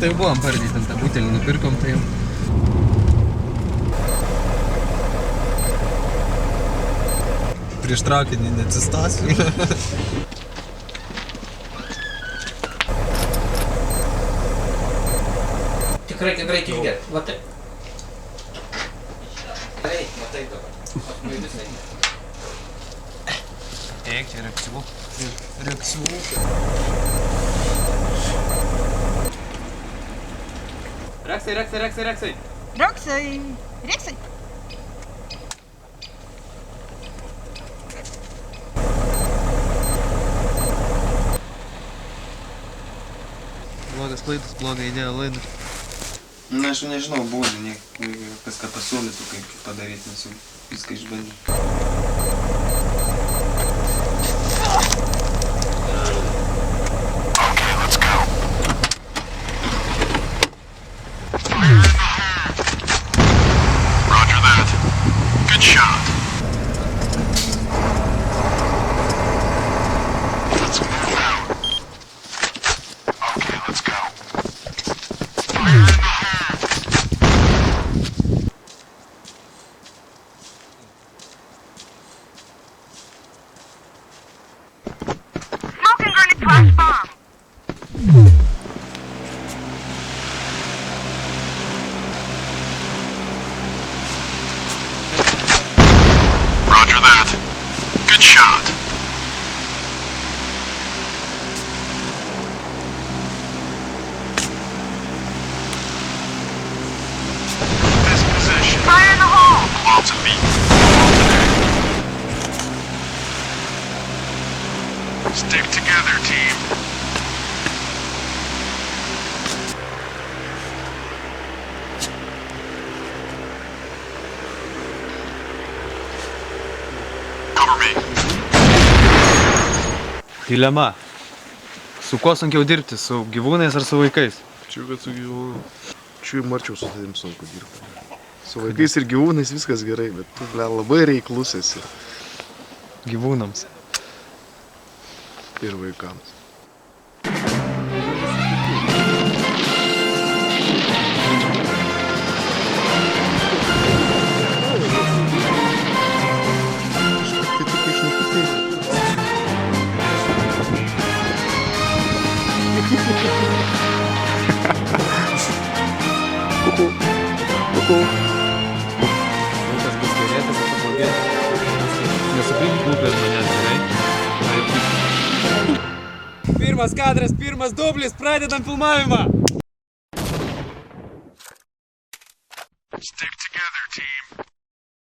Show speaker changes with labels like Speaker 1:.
Speaker 1: jau buvom pardyti, ten tą butelį nupirkom, tai jau.
Speaker 2: Prieš traukinį neatsistosiu.
Speaker 1: Tikrai išgert. Va taip. Gerai, matai dabar. Eik, čia reaktyvu. Reaktyvu. Reksai.
Speaker 3: Reksai.
Speaker 1: Blogas klaidas, bloga idėja laidas.
Speaker 2: Na, aš nežinau, būdų, kas ką pasiūlytų, kaip padaryti, nes jau viską išbandžiu.
Speaker 4: Roger that. Good shot. This position. Fire in the hole. Belongs to me. Stick together, team.
Speaker 5: Dilema. Su kuo sunkiau dirbti? Su gyvūnais ar su vaikais?
Speaker 6: Čia, kad su gyvūnais. Čia marčiau su tavim sunku dirbti. Su vaikais ir gyvūnais viskas gerai, bet tu labai reiklus esi.
Speaker 5: Gyvūnams.
Speaker 6: Ir vaikams.
Speaker 5: Vaikas bus gerėtas, ar pablogėtas. Nesuklink grupės manęs, gerai? Pirmas kadras, pirmas dublis, pradedam filmavimą!
Speaker 4: Stick together, team.